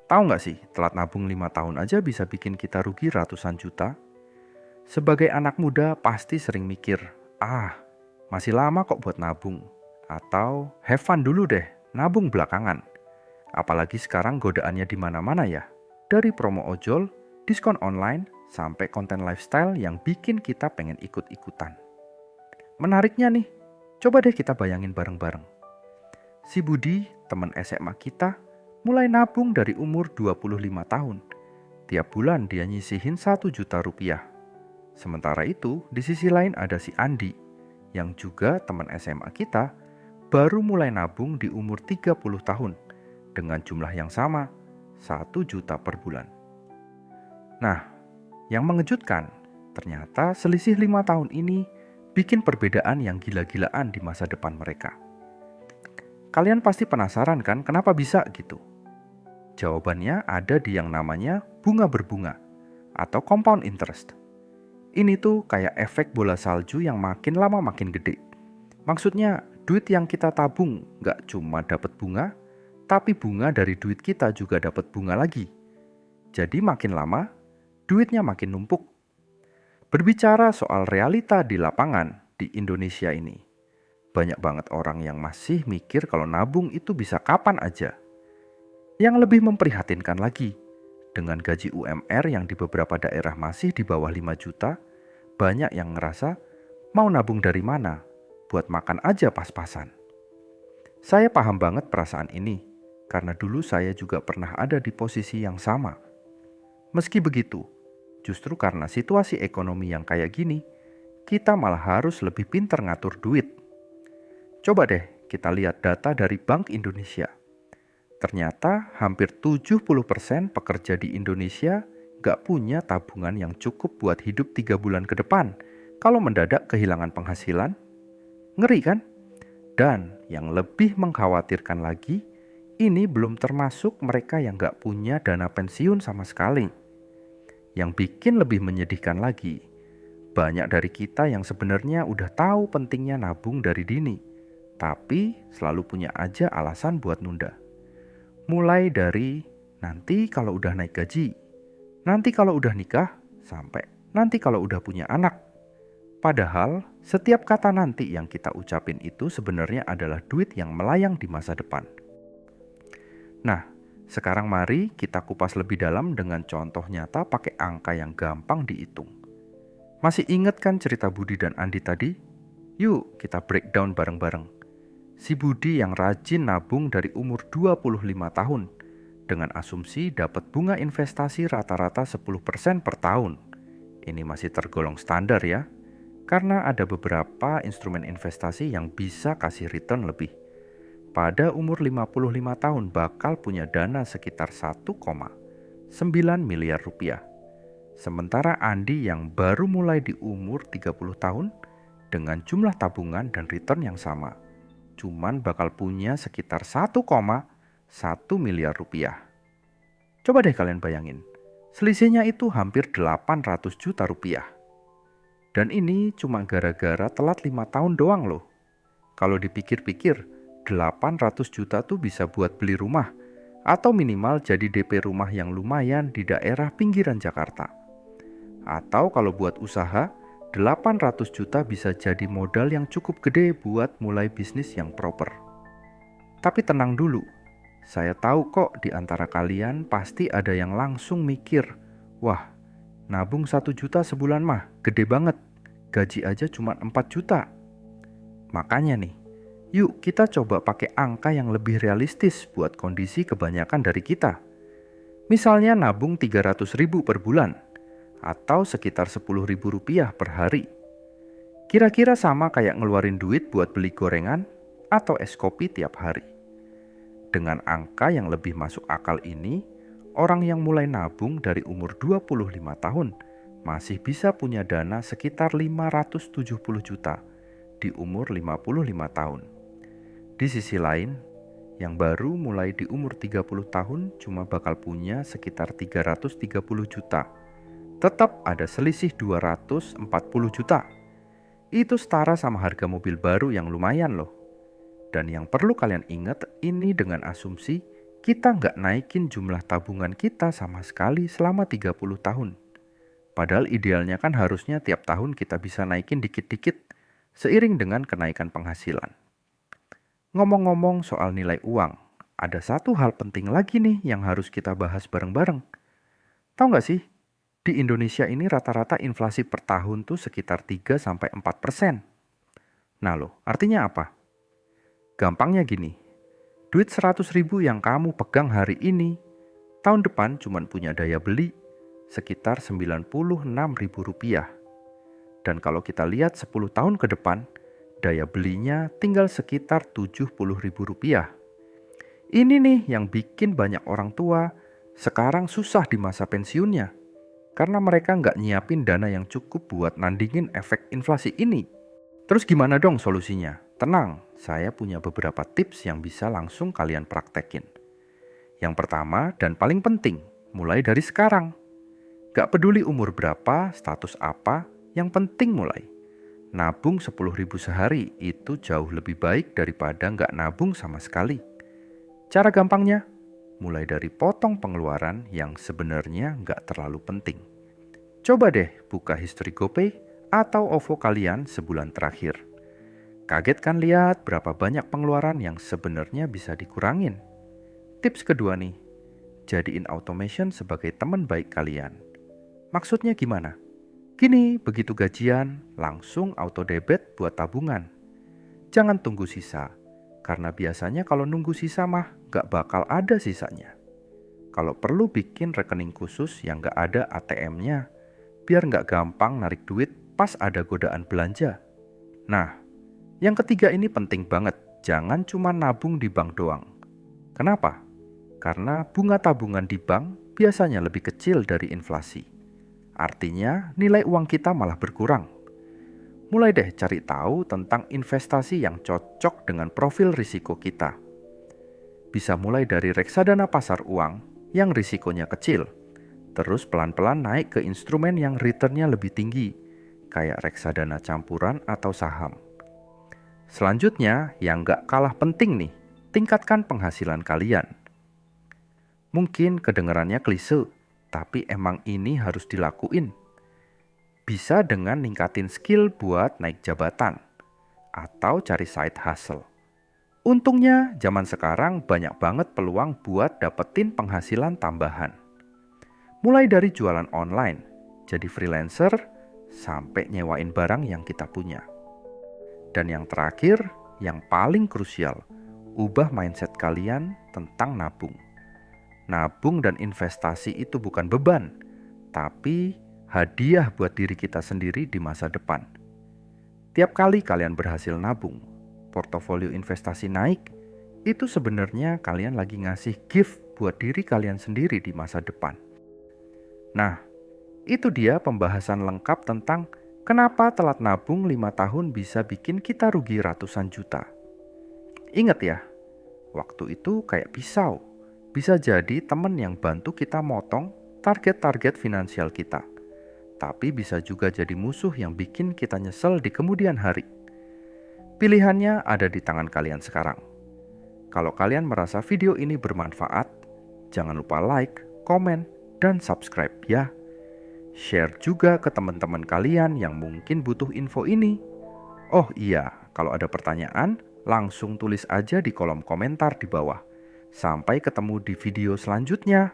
Tahu nggak sih, telat nabung 5 tahun aja bisa bikin kita rugi ratusan juta? Sebagai anak muda pasti sering mikir, masih lama kok buat nabung. Atau have fun dulu deh, nabung belakangan. Apalagi sekarang godaannya di mana-mana ya. Dari promo ojol, diskon online, sampai konten lifestyle yang bikin kita pengen ikut-ikutan. Menariknya nih, coba deh kita bayangin bareng-bareng. Si Budi, teman SMA kita, mulai nabung dari umur 25 tahun. Tiap bulan dia nyisihin 1 juta rupiah. Sementara itu, di sisi lain ada si Andi, yang juga teman SMA kita, baru mulai nabung di umur 30 tahun, dengan jumlah yang sama, 1 juta per bulan. Nah, yang mengejutkan, ternyata selisih 5 tahun ini bikin perbedaan yang gila-gilaan di masa depan mereka. Kalian pasti penasaran kan kenapa bisa gitu? Jawabannya ada di yang namanya bunga berbunga atau compound interest. Ini tuh kayak efek bola salju yang makin lama makin gede. Maksudnya duit yang kita tabung gak cuma dapat bunga, tapi bunga dari duit kita juga dapat bunga lagi. Jadi makin lama, duitnya makin numpuk. Berbicara soal realita di lapangan di Indonesia ini, banyak banget orang yang masih mikir kalau nabung itu bisa kapan aja. Yang lebih memprihatinkan lagi, dengan gaji UMR yang di beberapa daerah masih di bawah 5 juta, banyak yang ngerasa mau nabung dari mana, buat makan aja pas-pasan. Saya paham banget perasaan ini, karena dulu saya juga pernah ada di posisi yang sama. Meski begitu, justru karena situasi ekonomi yang kayak gini, kita malah harus lebih pintar ngatur duit. Coba deh kita lihat data dari Bank Indonesia. Ternyata hampir 70% pekerja di Indonesia gak punya tabungan yang cukup buat hidup 3 bulan ke depan kalau mendadak kehilangan penghasilan. Ngeri kan? Dan yang lebih mengkhawatirkan lagi, ini belum termasuk mereka yang gak punya dana pensiun sama sekali. Yang bikin lebih menyedihkan lagi, banyak dari kita yang sebenarnya udah tahu pentingnya nabung dari dini, tapi selalu punya aja alasan buat nunda. Mulai dari nanti kalau udah naik gaji, nanti kalau udah nikah, sampai nanti kalau udah punya anak. Padahal setiap kata nanti yang kita ucapin itu sebenarnya adalah duit yang melayang di masa depan. Nah, sekarang mari kita kupas lebih dalam dengan contoh nyata pakai angka yang gampang dihitung. Masih ingat kan cerita Budi dan Andi tadi? Yuk kita breakdown bareng-bareng. Si Budi yang rajin nabung dari umur 25 tahun dengan asumsi dapat bunga investasi rata-rata 10% per tahun. Ini masih tergolong standar ya, karena ada beberapa instrumen investasi yang bisa kasih return lebih. Pada umur 55 tahun bakal punya dana sekitar 1,9 miliar rupiah. Sementara Andi yang baru mulai di umur 30 tahun dengan jumlah tabungan dan return yang sama, cuman bakal punya sekitar 1,1 miliar rupiah. Coba deh kalian bayangin, selisihnya itu hampir 800 juta rupiah. Dan ini cuma gara-gara telat 5 tahun doang loh. Kalau dipikir-pikir, 800 juta tuh bisa buat beli rumah, atau minimal jadi DP rumah yang lumayan di daerah pinggiran Jakarta. Atau kalau buat usaha, 800 juta bisa jadi modal yang cukup gede buat mulai bisnis yang proper. Tapi tenang dulu, saya tahu kok di antara kalian pasti ada yang langsung mikir, wah, nabung 1 juta sebulan mah gede banget, gaji aja cuma 4 juta. Makanya nih, yuk kita coba pakai angka yang lebih realistis buat kondisi kebanyakan dari kita. Misalnya nabung 300.000 per bulan, atau sekitar 10.000 rupiah per hari. Kira-kira sama kayak ngeluarin duit buat beli gorengan atau es kopi tiap hari. Dengan angka yang lebih masuk akal ini, orang yang mulai nabung dari umur 25 tahun masih bisa punya dana sekitar 570 juta di umur 55 tahun. Di sisi lain, yang baru mulai di umur 30 tahun cuma bakal punya sekitar 330 juta. Tetap ada selisih 240 juta. Itu setara sama harga mobil baru yang lumayan loh. Dan yang perlu kalian ingat, ini dengan asumsi kita nggak naikin jumlah tabungan kita sama sekali selama 30 tahun. Padahal idealnya kan harusnya tiap tahun kita bisa naikin dikit-dikit seiring dengan kenaikan penghasilan. Ngomong-ngomong soal nilai uang, ada satu hal penting lagi nih yang harus kita bahas bareng-bareng. Tahu nggak sih, di Indonesia ini rata-rata inflasi per tahun tuh sekitar 3-4%. Nah loh, artinya apa? Gampangnya gini, duit 100.000 yang kamu pegang hari ini, tahun depan cuma punya daya beli sekitar Rp96.000. Dan kalau kita lihat 10 tahun ke depan, daya belinya tinggal sekitar Rp70.000. Ini nih yang bikin banyak orang tua sekarang susah di masa pensiunnya, karena mereka nggak nyiapin dana yang cukup buat nandingin efek inflasi ini. Terus gimana dong solusinya? Tenang, saya punya beberapa tips yang bisa langsung kalian praktekin. Yang pertama dan paling penting, mulai dari sekarang. Gak peduli umur berapa, status apa, yang penting mulai. Nabung 10.000 sehari itu jauh lebih baik daripada gak nabung sama sekali. Cara gampangnya, mulai dari potong pengeluaran yang sebenarnya gak terlalu penting. Coba deh buka history GoPay atau OVO kalian sebulan terakhir. Kaget kan lihat berapa banyak pengeluaran yang sebenarnya bisa dikurangin. Tips kedua nih, jadiin automation sebagai teman baik kalian. Maksudnya gimana? Gini, begitu gajian, langsung auto debit buat tabungan. Jangan tunggu sisa, karena biasanya kalau nunggu sisa mah gak bakal ada sisanya. Kalau perlu bikin rekening khusus yang gak ada ATM-nya, biar gak gampang narik duit pas ada godaan belanja. Nah, yang ketiga ini penting banget, jangan cuma nabung di bank doang. Kenapa? Karena bunga tabungan di bank biasanya lebih kecil dari inflasi. Artinya nilai uang kita malah berkurang. Mulai deh cari tahu tentang investasi yang cocok dengan profil risiko kita. Bisa mulai dari reksadana pasar uang yang risikonya kecil, terus pelan-pelan naik ke instrumen yang returnnya lebih tinggi, kayak reksadana campuran atau saham. Selanjutnya, yang gak kalah penting nih, tingkatkan penghasilan kalian. Mungkin kedengarannya klise, tapi emang ini harus dilakuin. Bisa dengan ningkatin skill buat naik jabatan, atau cari side hustle. Untungnya, zaman sekarang banyak banget peluang buat dapetin penghasilan tambahan. Mulai dari jualan online, jadi freelancer, sampai nyewain barang yang kita punya. Dan yang terakhir, yang paling krusial, ubah mindset kalian tentang nabung. Nabung dan investasi itu bukan beban, tapi hadiah buat diri kita sendiri di masa depan. Tiap kali kalian berhasil nabung, portofolio investasi naik, itu sebenarnya kalian lagi ngasih gift buat diri kalian sendiri di masa depan. Nah, itu dia pembahasan lengkap tentang kenapa telat nabung 5 tahun bisa bikin kita rugi ratusan juta. Ingat ya, waktu itu kayak pisau. Bisa jadi teman yang bantu kita motong target-target finansial kita. Tapi bisa juga jadi musuh yang bikin kita nyesel di kemudian hari. Pilihannya ada di tangan kalian sekarang. Kalau kalian merasa video ini bermanfaat, jangan lupa like, komen, dan subscribe ya. Share juga ke teman-teman kalian yang mungkin butuh info ini. Oh iya, kalau ada pertanyaan, langsung tulis aja di kolom komentar di bawah. Sampai ketemu di video selanjutnya.